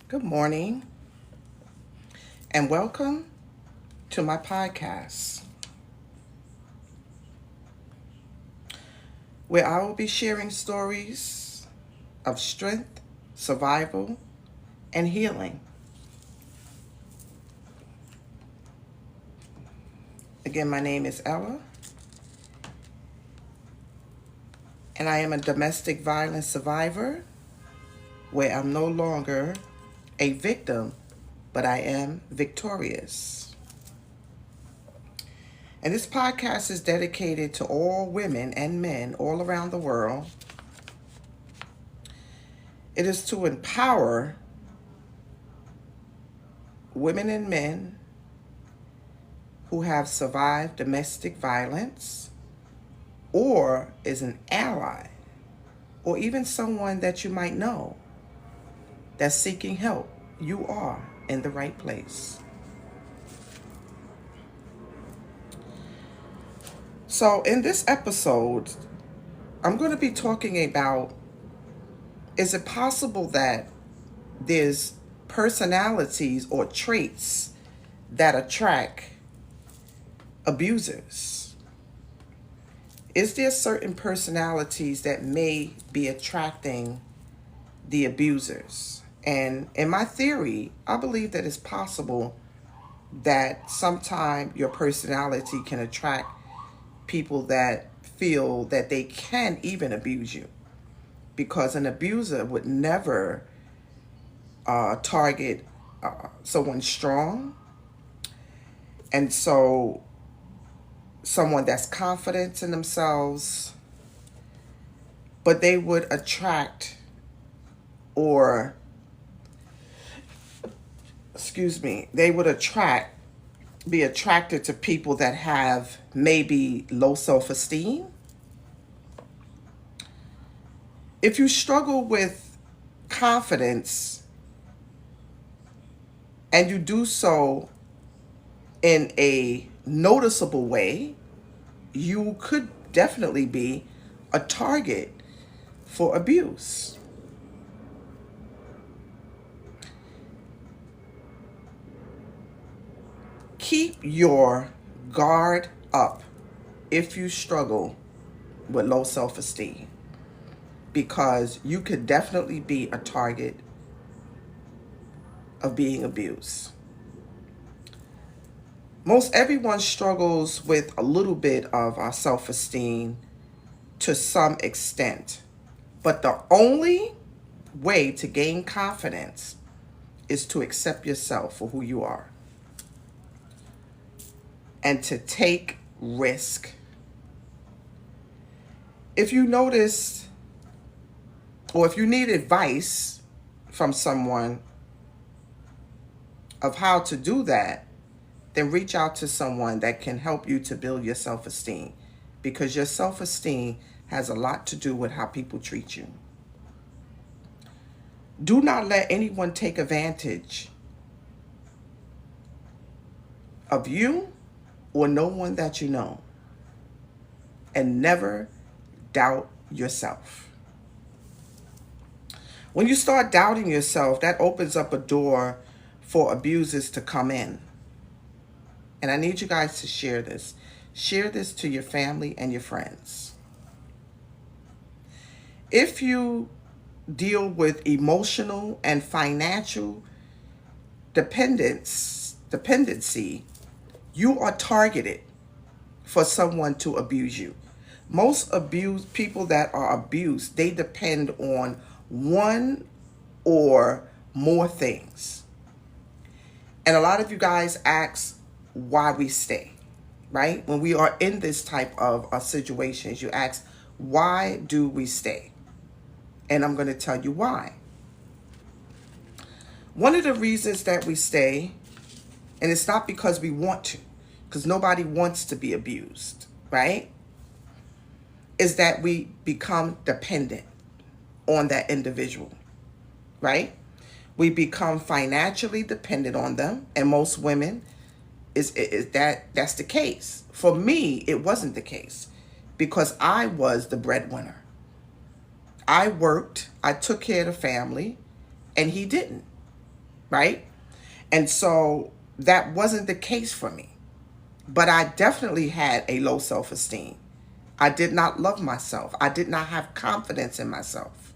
Good morning, and welcome to my podcast, where I will be sharing stories of strength, survival, and healing. Again, my name is Ella, and I am a domestic violence survivor where I'm no longer a victim, but I am victorious. And this podcast is dedicated to all women and men all around the world. It is to empower women and men who have survived domestic violence or is an ally or even someone that you might know that's seeking help. You are in the right place. So in this episode, I'm going to be talking about, is it possible that there's personalities or traits that attract abusers? Is there certain personalities that may be attracting the abusers? And in my theory, I believe that it's possible that sometime your personality can attract people that feel that they can even abuse you, because an abuser would never target someone strong, and so someone that's confident in themselves, but they would attract or they would be attracted to people that have maybe low self-esteem. If you struggle with confidence and you do so in a noticeable way, you could definitely be a target for abuse. Keep your guard up if you struggle with low self-esteem, because you could definitely be a target of being abused. Most everyone struggles with a little bit of our self-esteem to some extent, but the only way to gain confidence is to accept yourself for who you are and to take risk. If you notice, or if you need advice from someone of how to do that, then reach out to someone that can help you to build your self-esteem, because your self-esteem has a lot to do with how people treat you. Do not let anyone take advantage of you or no one that you know. And never doubt yourself. When you start doubting yourself, that opens up a door for abusers to come in. And I need you guys to share this. Share this to your family and your friends. If you deal with emotional and financial dependency, you are targeted for someone to abuse you. Most people that are abused, they depend on one or more things. And a lot of you guys ask why we stay, right? When we are in this type of situations, you ask, why do we stay? And I'm going to tell you why. One of the reasons that we stay, and it's not because we want to, because nobody wants to be abused, right? Is that we become dependent on that individual, right? We become financially dependent on them, and most women that's the case. For me, it wasn't the case, because I was the breadwinner. I worked, I took care of the family, and he didn't. right? And so that wasn't the case for me. But I definitely had a low self-esteem. I did not love myself. I did not have confidence in myself.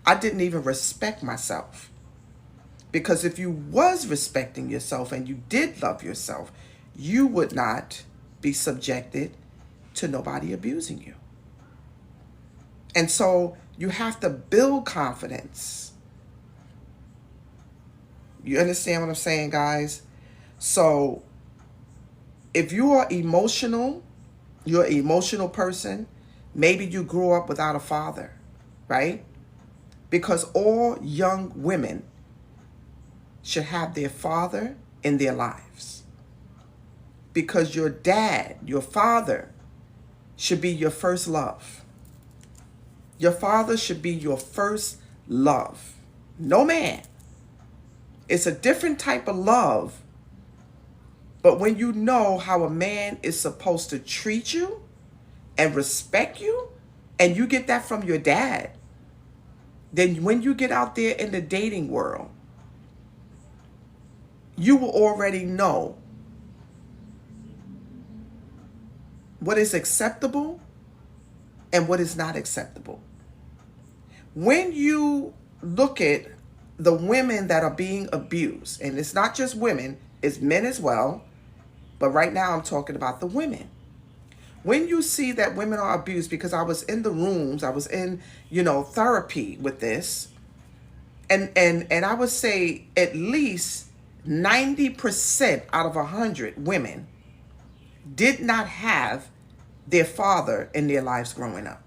I didn't even respect myself. Because if you was respecting yourself and you did love yourself, you would not be subjected to nobody abusing you. And so you have to build confidence. You understand what I'm saying, guys? So if you are emotional, you're an emotional person, maybe you grew up without a father, right? Because all young women should have their father in their lives. Because your dad, your father, should be your first love. Your father should be your first love. No man. It's a different type of love. But when you know how a man is supposed to treat you and respect you, and you get that from your dad, then when you get out there in the dating world, you will already know what is acceptable and what is not acceptable. When you look at the women that are being abused, and it's not just women, it's men as well, but right now I'm talking about the women. When you see that women are abused, because I was in the rooms, I was in, therapy with this, and I would say at least 90% out of 100 women did not have their father in their lives growing up.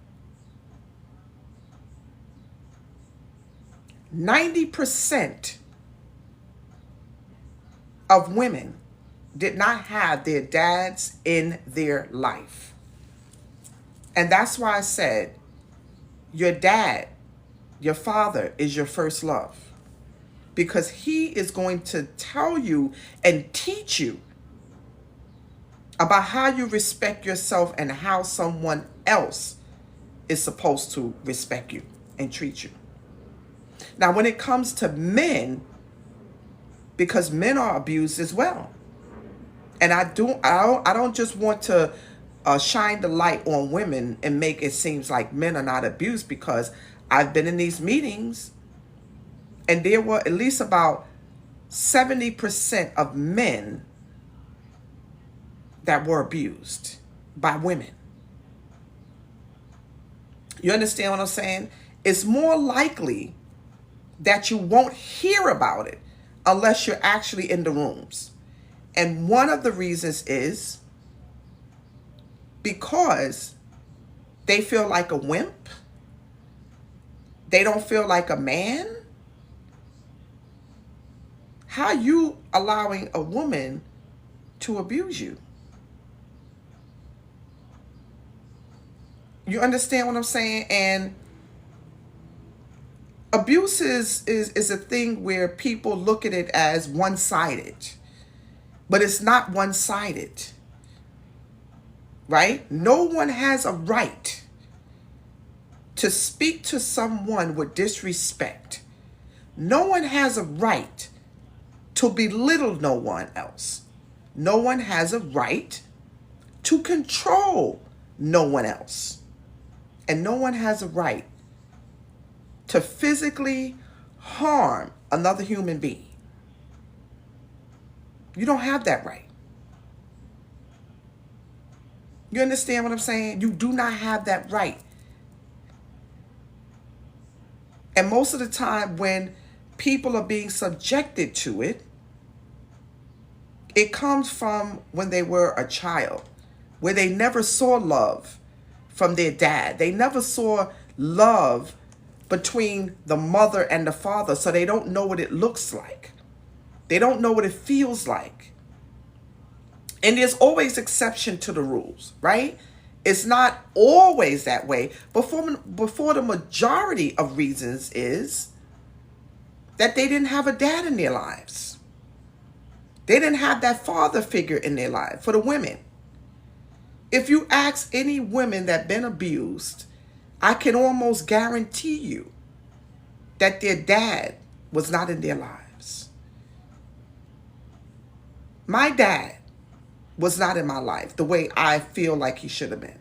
90% of women did not have their dads in their life. And that's why I said, your dad, your father is your first love. Because he is going to tell you and teach you about how you respect yourself and how someone else is supposed to respect you and treat you. Now, when it comes to men, because men are abused as well, and I don't just want to shine the light on women and make it seem like men are not abused, because I've been in these meetings and there were at least about 70% of men that were abused by women. You understand what I'm saying? It's more likely that you won't hear about it unless you're actually in the rooms. And one of the reasons is because they feel like a wimp. They don't feel like a man. How are you allowing a woman to abuse you? You understand what I'm saying? And abuse is a thing where people look at it as one-sided. But it's not one-sided. Right? No one has a right to speak to someone with disrespect. No one has a right to belittle no one else. No one has a right to control no one else. And no one has a right to physically harm another human being. You don't have that right. You understand what I'm saying? You do not have that right. And most of the time when people are being subjected to it, it comes from when they were a child, where they never saw love from their dad. They never saw love between the mother and the father, so they don't know what it looks like. They don't know what it feels like. And there's always exception to the rules, right? It's not always that way. Before the majority of reasons is that they didn't have a dad in their lives. They didn't have that father figure in their life for the women. If you ask any women that been abused, I can almost guarantee you that their dad was not in their lives. My dad was not in my life the way I feel like he should have been.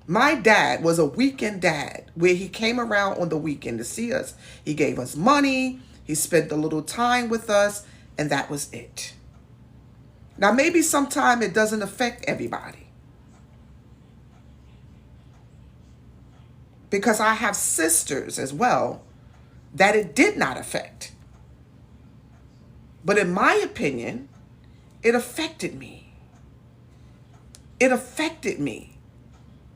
My dad was a weekend dad where he came around on the weekend to see us. He gave us money. He spent a little time with us, and that was it. Now, maybe sometime it doesn't affect everybody, because I have sisters as well that it did not affect. But in my opinion, it affected me. It affected me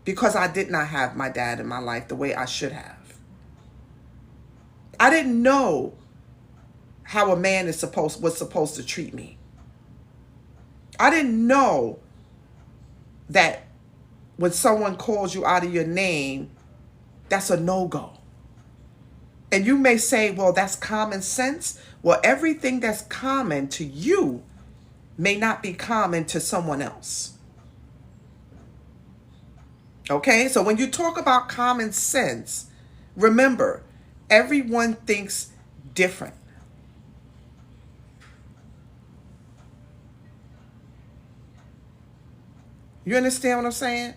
because I did not have my dad in my life the way I should have. I didn't know how a man was supposed to treat me. I didn't know that when someone calls you out of your name, that's a no-go. And you may say, well, that's common sense. Well, everything that's common to you may not be common to someone else. Okay, so when you talk about common sense, remember, everyone thinks different. You understand what I'm saying?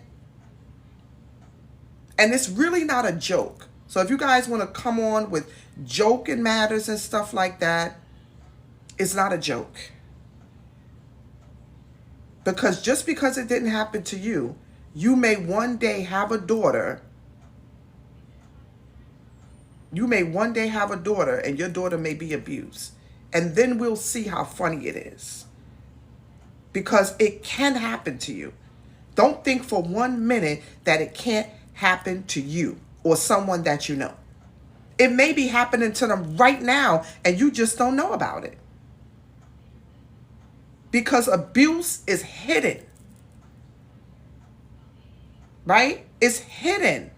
And it's really not a joke. So if you guys want to come on with joking matters and stuff like that, it's not a joke. Because just because it didn't happen to you, you may one day have a daughter. You may one day have a daughter and your daughter may be abused. And then we'll see how funny it is. Because it can happen to you. Don't think for 1 minute that it can't happen to you or someone that you know. It may be happening to them right now and you just don't know about it. Because abuse is hidden. Right? It's hidden.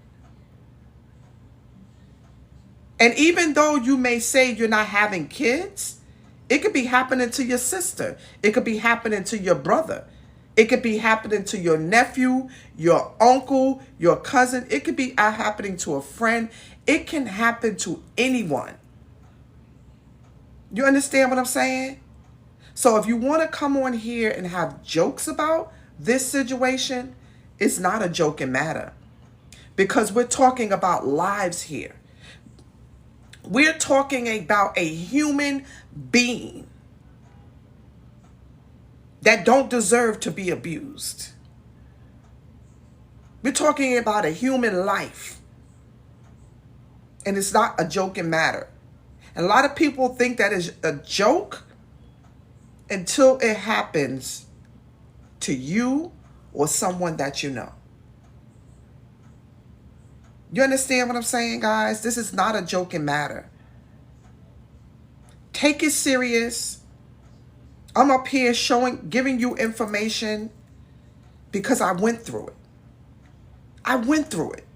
And even though you may say you're not having kids, it could be happening to your sister. It could be happening to your brother. It could be happening to your nephew, your uncle, your cousin. It could be happening to a friend. It can happen to anyone. You understand what I'm saying? So if you want to come on here and have jokes about this situation, it's not a joking matter. Because we're talking about lives here. We're talking about a human being that don't deserve to be abused. We're talking about a human life. And it's not a joking matter. And a lot of people think that is a joke until it happens to you or someone that you know. You understand what I'm saying, guys? This is not a joking matter. Take it serious. I'm up here giving you information because I went through it. I went through it.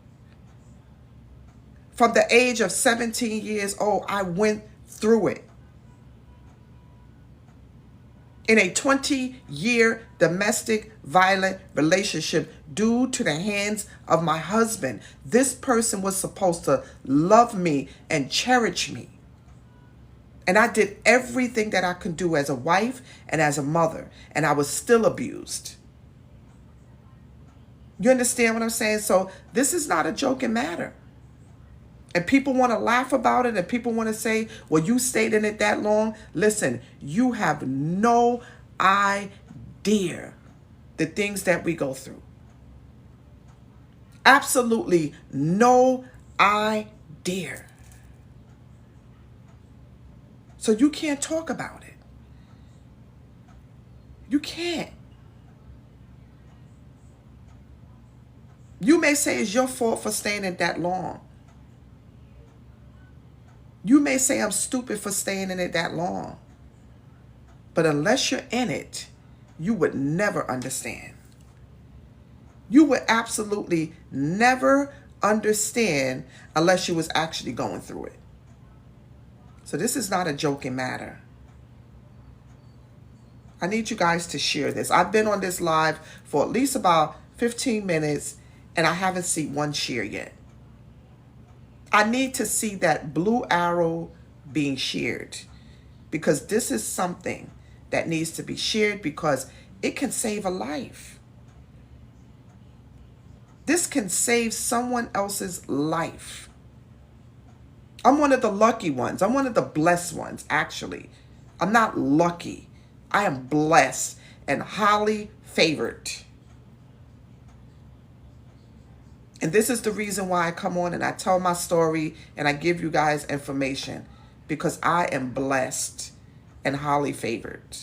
From the age of 17 years old, I went through it. In a 20-year domestic violent relationship due to the hands of my husband. This person was supposed to love me and cherish me. And I did everything that I could do as a wife and as a mother. And I was still abused. You understand what I'm saying? So this is not a joking matter. And people want to laugh about it. And people want to say, well, you stayed in it that long. Listen, you have no idea the things that we go through. Absolutely no idea. So you can't talk about it. You can't. You may say it's your fault for staying in that long. You may say I'm stupid for staying in it that long. But unless you're in it, you would never understand. You would absolutely never understand unless you was actually going through it. So this is not a joking matter. I need you guys to share this. I've been on this live for at least about 15 minutes and I haven't seen one share yet. I need to see that blue arrow being shared because this is something that needs to be shared because it can save a life. This can save someone else's life. I'm one of the lucky ones. I'm one of the blessed ones, actually. I'm not lucky. I am blessed and highly favored. And this is the reason why I come on and I tell my story and I give you guys information, because I am blessed and highly favored.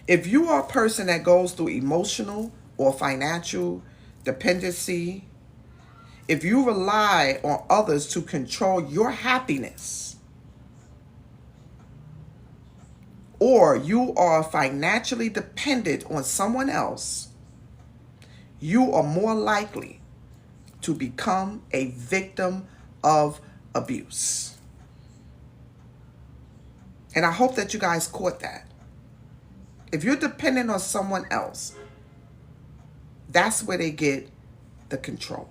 If you are a person that goes through emotional or financial dependency, if you rely on others to control your happiness, or you are financially dependent on someone else, you are more likely to become a victim of abuse. And I hope that you guys caught that. If you're dependent on someone else, that's where they get the control.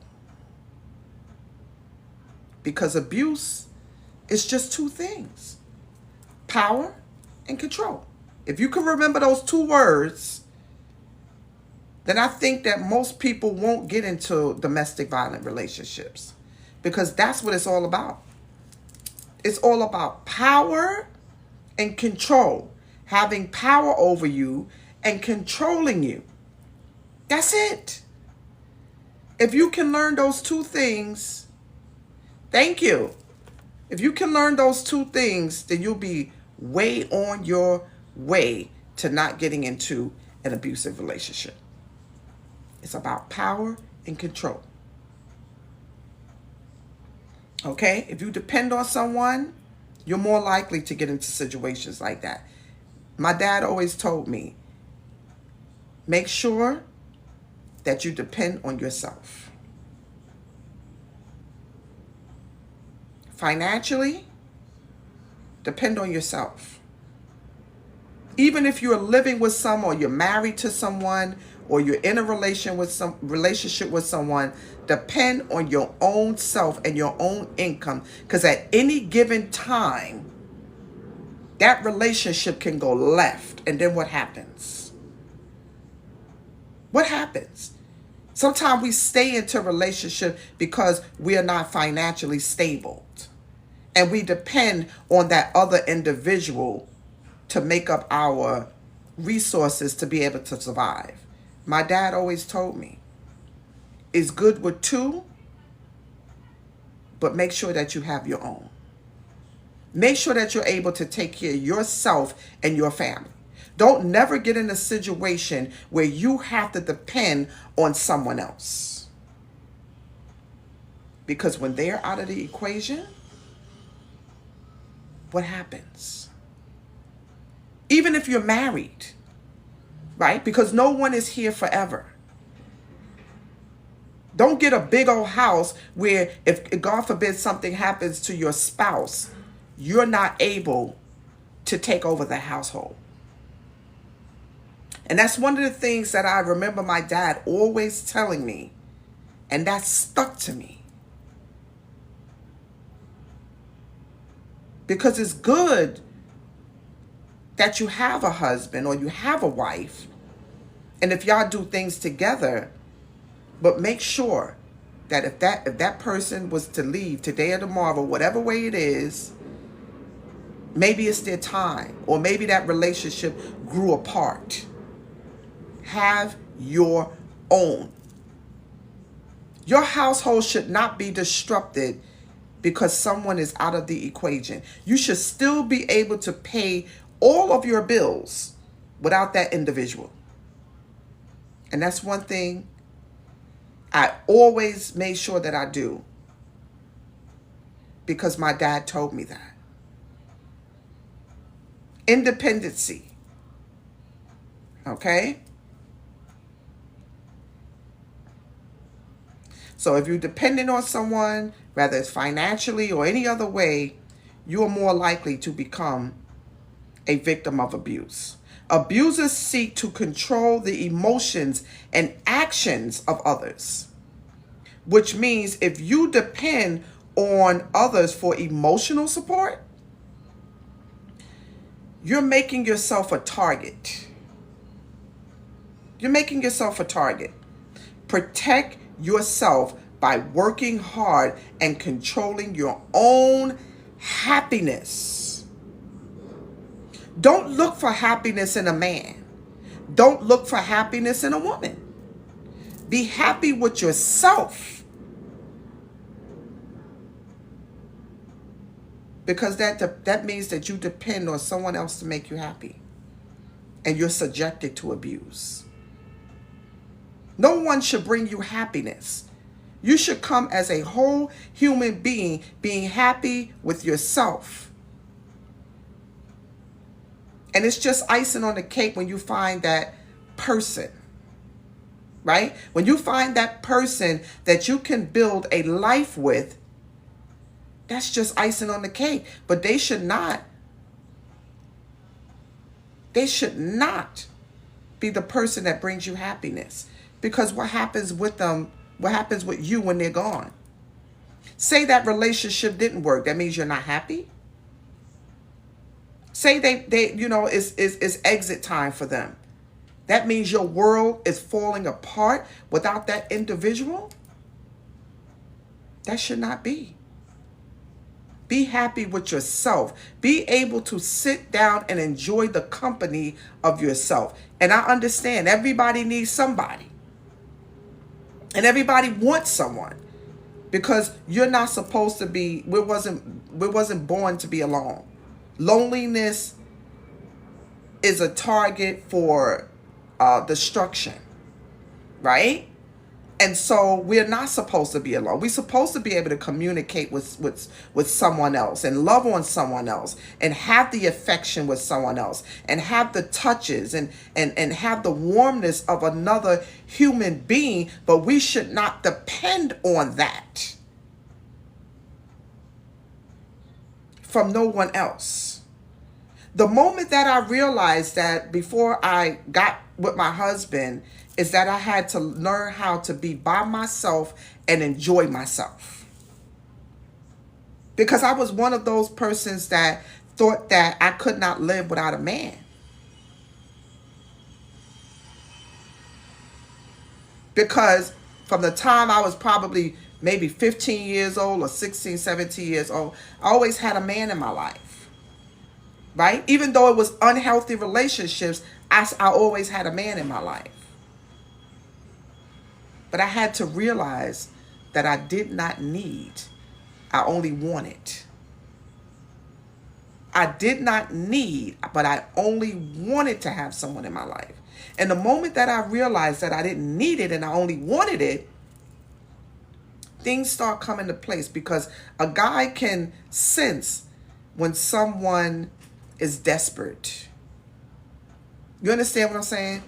Because abuse is just two things: power and control. If you can remember those two words, then I think that most people won't get into domestic violent relationships, because that's what it's all about. It's all about power and control, having power over you and controlling you. That's it. If you can learn those two things, thank you. If you can learn those two things, then you'll be way on your way to not getting into an abusive relationship. It's about power and control. Okay? If you depend on someone, you're more likely to get into situations like that. My dad always told me, make sure that you depend on yourself. Financially, depend on yourself. Even if you're living with someone, or you're married to someone, or you're in a relationship with someone, depend on your own self and your own income. Because at any given time, that relationship can go left. And then what happens? What happens? Sometimes we stay into a relationship because we are not financially stable. And we depend on that other individual to make up our resources to be able to survive. My dad always told me, it's good with two, but make sure that you have your own. Make sure that you're able to take care of yourself and your family. Don't never get in a situation where you have to depend on someone else. Because when they're out of the equation, what happens? Even if you're married, right? Because no one is here forever. Don't get a big old house where if God forbid something happens to your spouse, you're not able to take over the household. And that's one of the things that I remember my dad always telling me, and that stuck to me. Because it's good that you have a husband or you have a wife, and if y'all do things together, but make sure that if that person was to leave today or tomorrow, whatever way it is, maybe it's their time, or maybe that relationship grew apart. Have your own. Your household should not be disrupted because someone is out of the equation. You should still be able to pay all of your bills without that individual. And that's one thing I always made sure that I do, because my dad told me that. Independency. Okay? So if you're dependent on someone, whether it's financially or any other way, you are more likely to become a victim of abuse. Abusers seek to control the emotions and actions of others, which means if you depend on others for emotional support, you're making yourself a target. You're making yourself a target. Protect yourself by working hard and controlling your own happiness. Don't look for happiness in a man. Don't look for happiness in a woman. Be happy with yourself. Because that means that you depend on someone else to make you happy. And you're subjected to abuse. No one should bring you happiness. You should come as a whole human being, being happy with yourself. And it's just icing on the cake when you find that person, right? When you find that person that you can build a life with, that's just icing on the cake. But they should not be the person that brings you happiness. Because what happens with them, what happens with you when they're gone? Say that relationship didn't work. That means you're not happy. Say they it's exit time for them. That means your world is falling apart without that individual. That should not be. Be happy with yourself. Be able to sit down and enjoy the company of yourself. And I understand everybody needs somebody. And everybody wants someone. Because you're not supposed to be, we wasn't born to be alone. Loneliness is a target for destruction, right? And so we're not supposed to be alone. We're supposed to be able to communicate with someone else and love on someone else and have the affection with someone else and have the touches and have the warmness of another human being. But we should not depend on that from no one else. The moment that I realized that before I got with my husband is that I had to learn how to be by myself and enjoy myself. Because I was one of those persons that thought that I could not live without a man. Because from the time I was probably maybe 15 years old or 16, 17 years old, I always had a man in my life. Right? Even though it was unhealthy relationships, I always had a man in my life. But I had to realize that I did not need, I only wanted. I did not need, but I only wanted to have someone in my life. And the moment that I realized that I didn't need it and I only wanted it, things start coming to place, because a guy can sense when someone is desperate. You understand what I'm saying?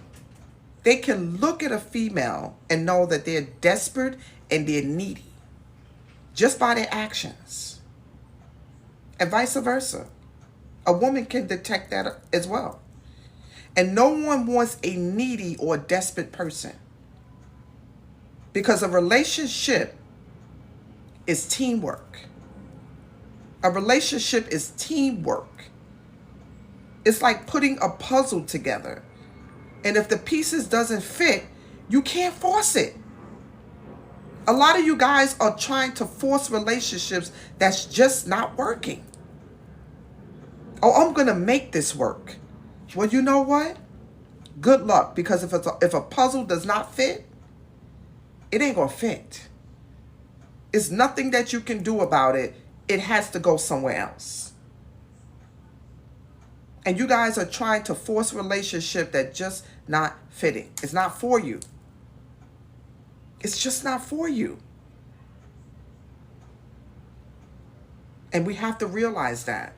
They can look at a female and know that they're desperate and they're needy just by their actions. And vice versa. A woman can detect that as well. And no one wants a needy or desperate person. Because a relationship is teamwork. A relationship is teamwork. It's like putting a puzzle together. And if the pieces doesn't fit, you can't force it. A lot of you guys are trying to force relationships that's just not working. Oh, I'm going to make this work. Well, you know what? Good luck, because if a puzzle does not fit, it ain't going to fit. It's nothing that you can do about it. It has to go somewhere else. And you guys are trying to force a relationship that's just not fitting. It's not for you. It's just not for you. And we have to realize that.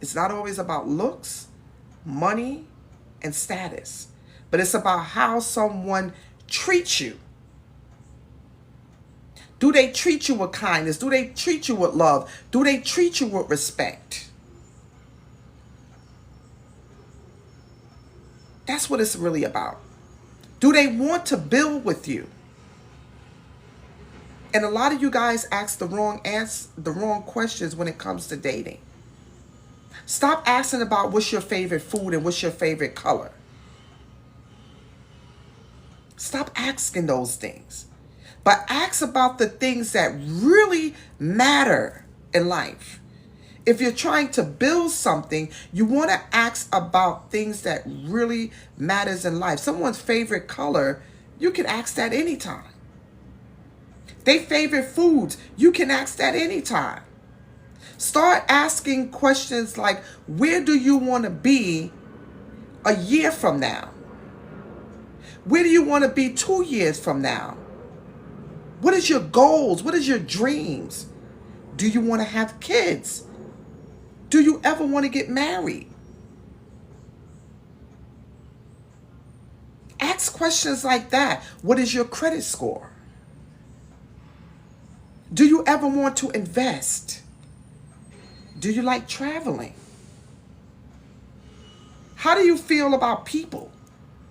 It's not always about looks, money, and status. But it's about how someone treats you. Do they treat you with kindness? Do they treat you with love? Do they treat you with respect? That's what it's really about. Do they want to build with you? And a lot of you guys ask the wrong questions when it comes to dating. Stop asking about what's your favorite food and what's your favorite color. Stop asking those things. But ask about the things that really matter in life. If you're trying to build something, you want to ask about things that really matters in life. Someone's favorite color, you can ask that anytime. Their favorite foods, you can ask that anytime. Start asking questions like, where do you want to be a year from now? Where do you want to be 2 years from now? What is your goals? What is your dreams? Do you want to have kids? Do you ever want to get married? Ask questions like that. What is your credit score? Do you ever want to invest? Do you like traveling? How do you feel about people?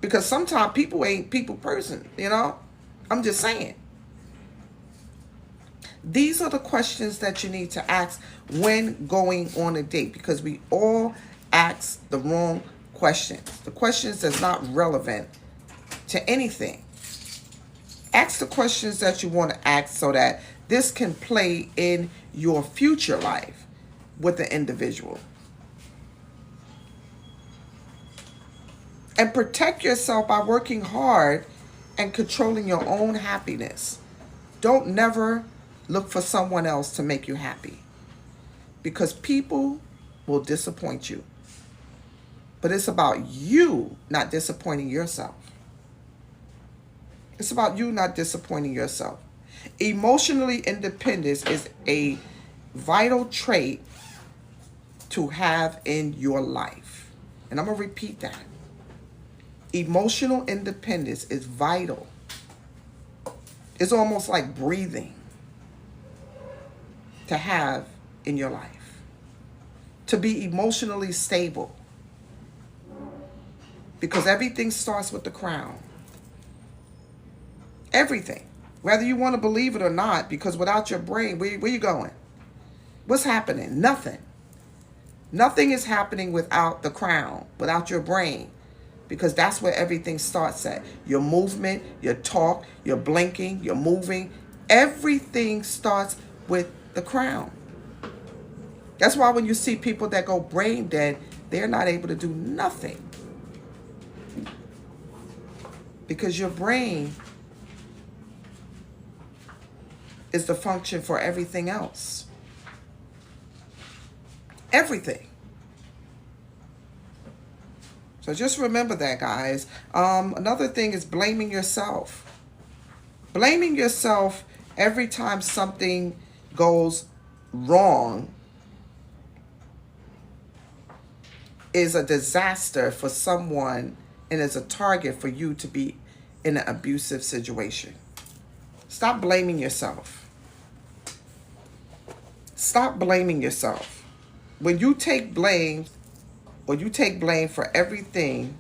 Because sometimes people ain't people person, you know? I'm just saying. These are the questions that you need to ask when going on a date, because we all ask the wrong questions. The questions that's not relevant to anything. Ask the questions that you want to ask so that this can play in your future life with the individual. And protect yourself by working hard and controlling your own happiness. Don't never look for someone else to make you happy, because people will disappoint you. But it's about you not disappointing yourself. It's about you not disappointing yourself. Emotionally independence is a vital trait to have in your life. And I'm going to repeat that. Emotional independence is vital. It's almost like breathing to have in your life. To be emotionally stable. Because everything starts with the crown. Everything. Whether you want to believe it or not, because without your brain, where you going? What's happening? Nothing. Nothing is happening without the crown, without your brain. Because that's where everything starts at. Your movement, your talk, your blinking, your moving. Everything starts with the crown. That's why when you see people that go brain dead, they're not able to do nothing. Because your brain is the function for everything else. Everything. So just remember that, guys. Another thing is blaming yourself. Blaming yourself every time something goes wrong is a disaster for someone and is a target for you to be in an abusive situation. Stop blaming yourself. Stop blaming yourself. When you take blame, or you take blame for everything,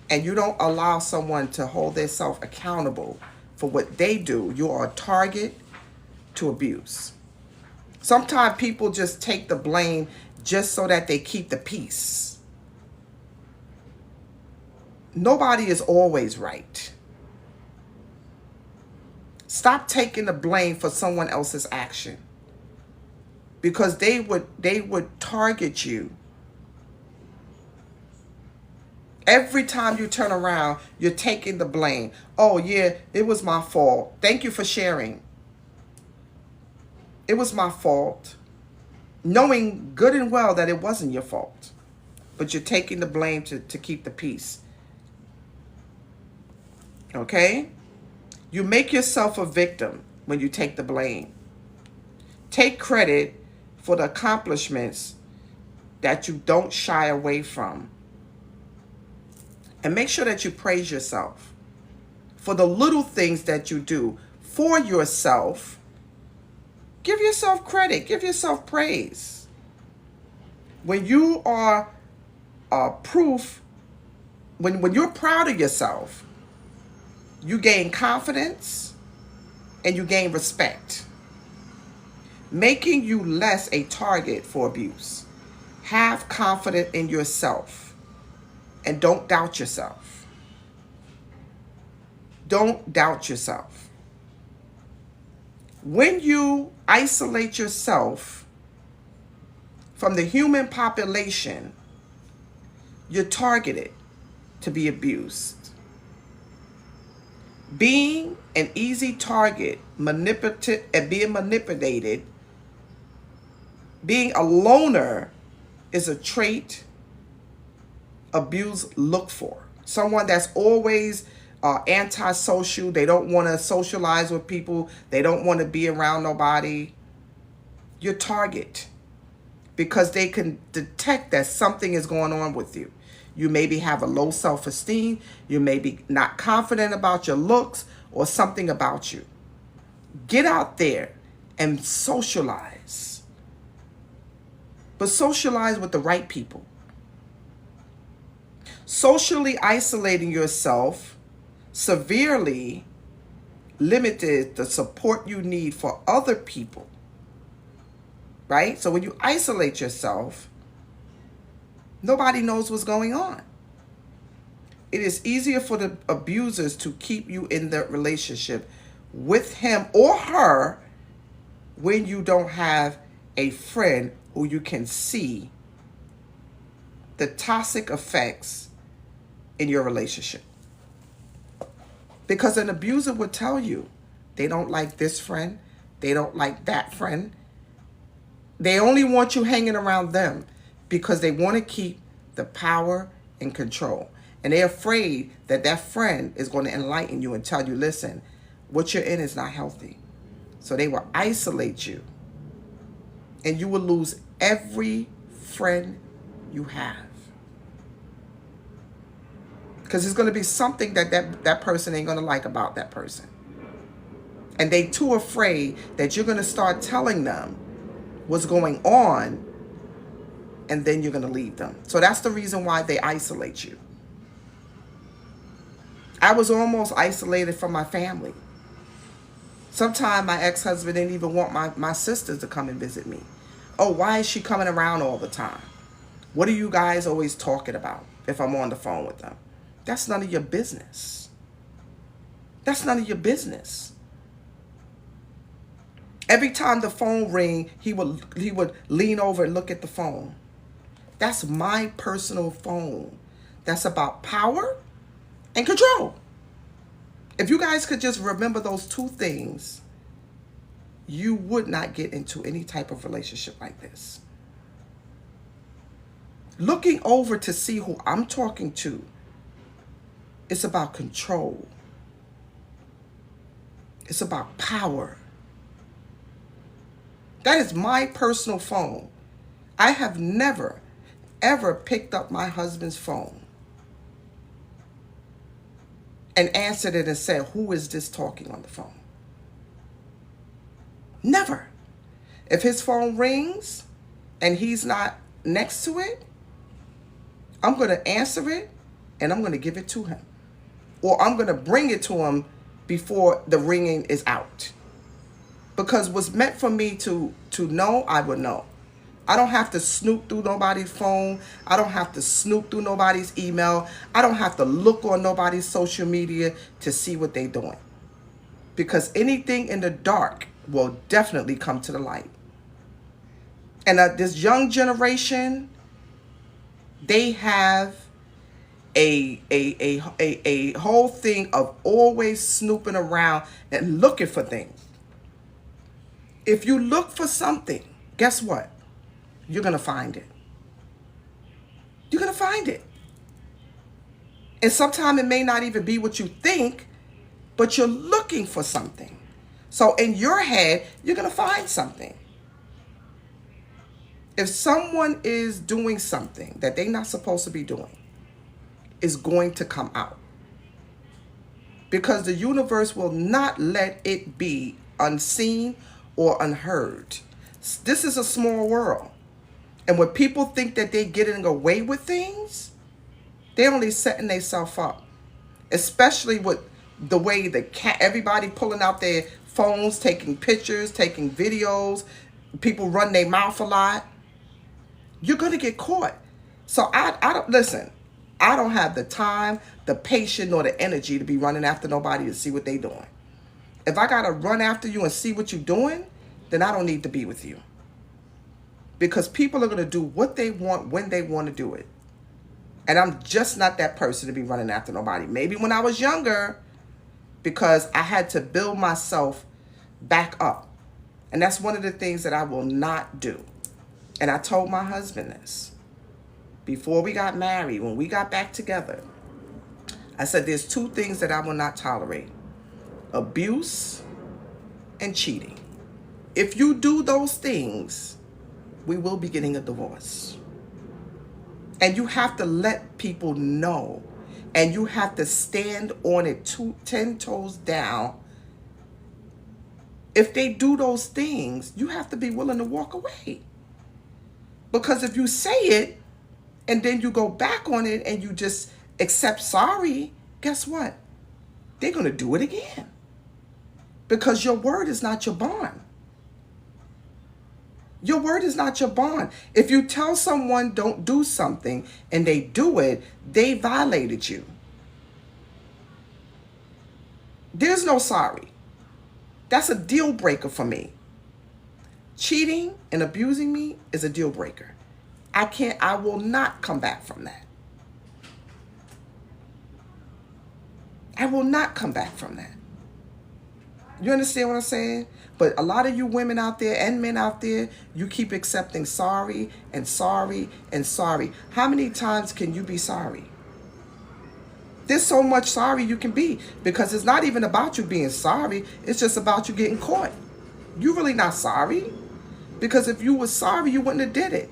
and you don't allow someone to hold themselves accountable for what they do, you are a target to abuse. Sometimes people just take the blame just so that they keep the peace. Nobody is always right. Stop taking the blame for someone else's action, because they would target you. Every time you turn around, you're taking the blame. Oh yeah, it was my fault. Thank you for sharing. It was my fault. Knowing good and well that it wasn't your fault. But you're taking the blame to keep the peace. Okay? You make yourself a victim when you take the blame. Take credit for the accomplishments that you don't shy away from. And make sure that you praise yourself for the little things that you do for yourself. Give yourself credit. Give yourself praise. When you are proof, when you're proud of yourself, you gain confidence and you gain respect, making you less a target for abuse. Have confidence in yourself and don't doubt yourself. Don't doubt yourself. When you isolate yourself from the human population, you're targeted to be abused. Being an easy target, manipulative, and being manipulated, being a loner is a trait abusers look for. Someone that's always antisocial. They don't want to socialize with people. They don't want to be around nobody. Your target, because they can detect that something is going on with you. You maybe have a low self-esteem. You may be not confident about your looks or something about you. Get out there and socialize. But socialize with the right people. Socially isolating yourself severely limited the support you need for other people. Right? So when you isolate yourself, nobody knows what's going on. It is easier for the abusers to keep you in the relationship with him or her when you don't have a friend who you can see the toxic effects in your relationship. Because an abuser would tell you they don't like this friend, they don't like that friend. They only want you hanging around them because they want to keep the power and control. And they're afraid that that friend is going to enlighten you and tell you, listen, what you're in is not healthy. So they will isolate you. And you will lose every friend you have. Because there's going to be something that person ain't going to like about that person. And they too afraid that you're going to start telling them what's going on, and then you're going to leave them. So that's the reason why they isolate you. I was almost isolated from my family. Sometimes my ex-husband didn't even want my sisters to come and visit me. Oh, why is she coming around all the time? What are you guys always talking about if I'm on the phone with them? That's none of your business. That's none of your business. Every time the phone rang, he would lean over and look at the phone. That's my personal phone. That's about power and control. If you guys could just remember those two things, you would not get into any type of relationship like this. Looking over to see who I'm talking to, it's about control. It's about power. That is my personal phone. I have never, ever picked up my husband's phone and answered it and said, who is this talking on the phone? Never. If his phone rings and he's not next to it, I'm going to answer it and I'm going to give it to him. Or I'm going to bring it to him before the ringing is out. Because what's meant for me to know, I would know. I don't have to snoop through nobody's phone. I don't have to snoop through nobody's email. I don't have to look on nobody's social media to see what they're doing. Because anything in the dark will definitely come to the light. And this young generation, they have a whole thing of always snooping around and looking for things. If you look for something, guess what? You're going to find it. You're going to find it. And sometimes it may not even be what you think, but you're looking for something. So in your head, you're going to find something. If someone is doing something that they're not supposed to be doing, it's going to come out. Because the universe will not let it be unseen or unheard. This is a small world. And when people think that they're getting away with things, they're only setting themselves up. Especially with the way everybody pulling out their phones, taking pictures, taking videos. People run their mouth a lot. You're going to get caught. So I don't, listen, I don't have the time, the patience, nor the energy to be running after nobody to see what they doing. If I got to run after you and see what you're doing, then I don't need to be with you. Because people are going to do what they want when they want to do it. And I'm just not that person to be running after nobody. Maybe when I was younger, because I had to build myself back up. And that's one of the things that I will not do. And I told my husband this before we got married, when we got back together. I said, there's two things that I will not tolerate: abuse and cheating. If you do those things, we will be getting a divorce. And you have to let people know. And you have to stand on it 10 toes down. If they do those things, you have to be willing to walk away. Because if you say it and then you go back on it and you just accept sorry, guess what? They're going to do it again. Because your word is not your bond. Your word is not your bond. If you tell someone don't do something and they do it, they violated you. There's no sorry. That's a deal breaker for me. Cheating and abusing me is a deal breaker. I will not come back from that. I will not come back from that. You understand what I'm saying? But a lot of you women out there and men out there, you keep accepting sorry and sorry and sorry. How many times can you be sorry? There's so much sorry you can be, because it's not even about you being sorry. It's just about you getting caught. You're really not sorry, because if you were sorry, you wouldn't have did it.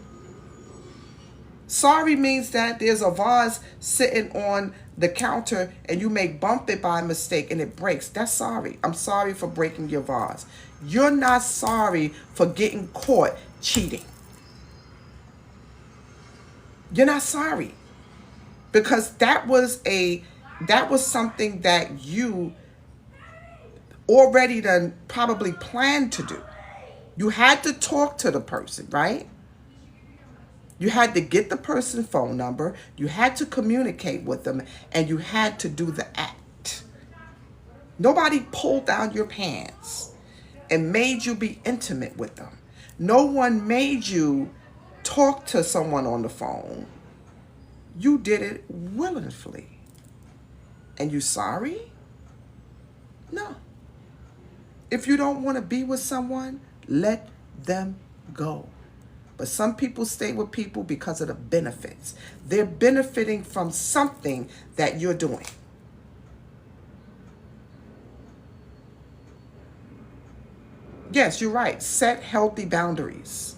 Sorry means that there's a vase sitting on the counter and you may bump it by mistake and it breaks. That's sorry. I'm sorry for breaking your vase. You're not sorry for getting caught cheating. You're not sorry, because that was something that you already done probably planned to do. You had to talk to the person, right? You had to get the person's phone number, you had to communicate with them, and you had to do the act. Nobody pulled down your pants and made you be intimate with them. No one made you talk to someone on the phone. You did it willingly. And you sorry? No. If you don't want to be with someone, let them go. But some people stay with people because of the benefits. They're benefiting from something that you're doing. Yes, you're right. Set healthy boundaries.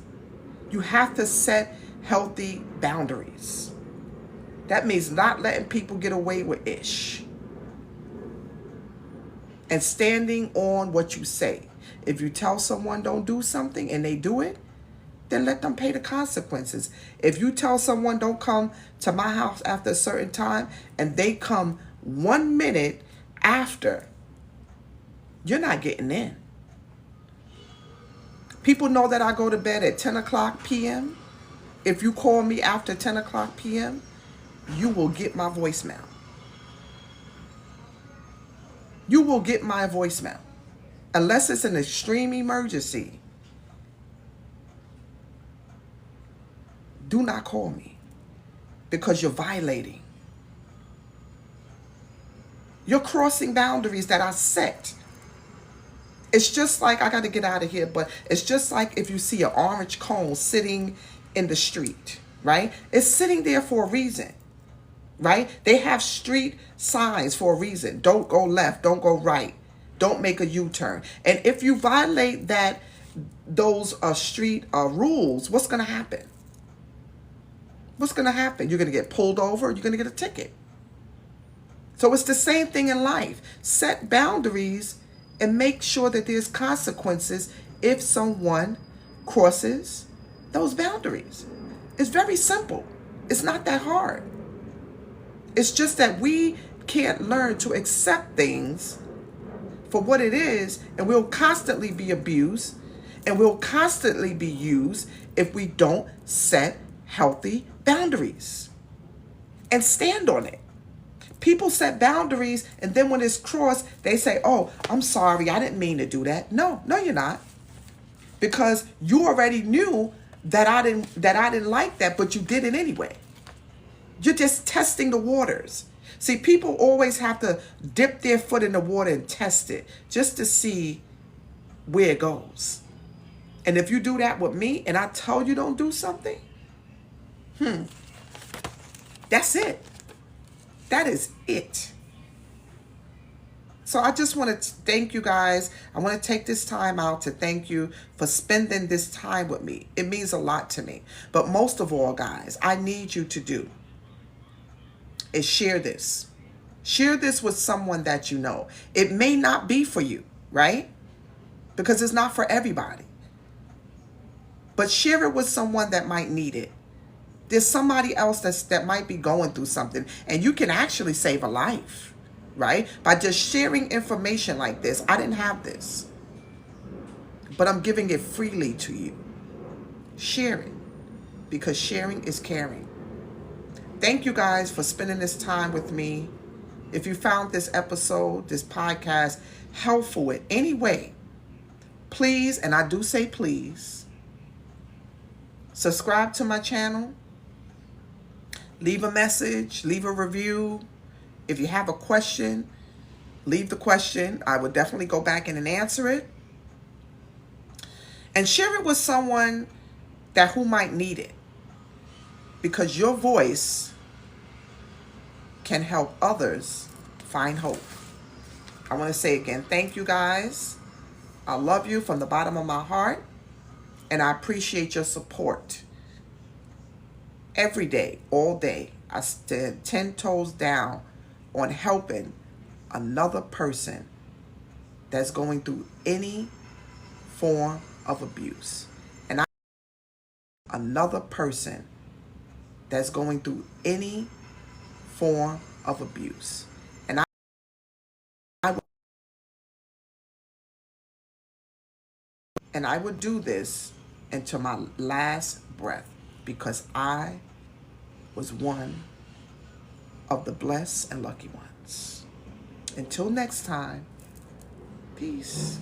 You have to set healthy boundaries. That means not letting people get away with ish. And standing on what you say. If you tell someone don't do something and they do it, then let them pay the consequences. If you tell someone don't come to my house after a certain time and they come 1 minute after, you're not getting in. People know that I go to bed at 10 o'clock p.m. If you call me after 10 o'clock p.m., you will get my voicemail. You will get my voicemail. Unless it's an extreme emergency, do not call me, because you're violating. You're crossing boundaries that I set. It's just like, I got to get out of here, but it's just like if you see an orange cone sitting in the street, right? It's sitting there for a reason, right? They have street signs for a reason. Don't go left, don't go right, don't make a U-turn. And if you violate those street rules, what's going to happen? What's going to happen? You're going to get pulled over. You're going to get a ticket. So it's the same thing in life. Set boundaries and make sure that there's consequences if someone crosses those boundaries. It's very simple. It's not that hard. It's just that we can't learn to accept things for what it is, and we'll constantly be abused and we'll constantly be used if we don't set healthy boundaries and stand on it. People set boundaries, and then when it's crossed, they say, oh, I'm sorry, I didn't mean to do that. No, you're not. Because you already knew that I didn't like that, but you did it anyway. You're just testing the waters. See, people always have to dip their foot in the water and test it just to see where it goes. And if you do that with me and I tell you don't do something, that's it. That is it. So I just want to thank you guys. I want to take this time out to thank you for spending this time with me. It means a lot to me. But most of all, guys, I need you to do is share this. Share this with someone that you know. It may not be for you, right? Because it's not for everybody. But share it with someone that might need it. There's somebody else that might be going through something, and you can actually save a life, right? By just sharing information like this. I didn't have this, but I'm giving it freely to you. Share it, because sharing is caring. Thank you guys for spending this time with me. If you found this episode, this podcast, helpful in any way, please, and I do say please, subscribe to my channel. Leave a message, leave a review. If you have a question, leave the question. I would definitely go back in and answer it. And share it with someone who might need it. Because your voice can help others find hope. I want to say again, thank you guys. I love you from the bottom of my heart. And I appreciate your support. Every day, all day, I stand 10 toes down on helping another person that's going through any form of abuse. And another person that's going through any form of abuse. And I would do this until my last breath, because I was one of the blessed and lucky ones. Until next time, peace.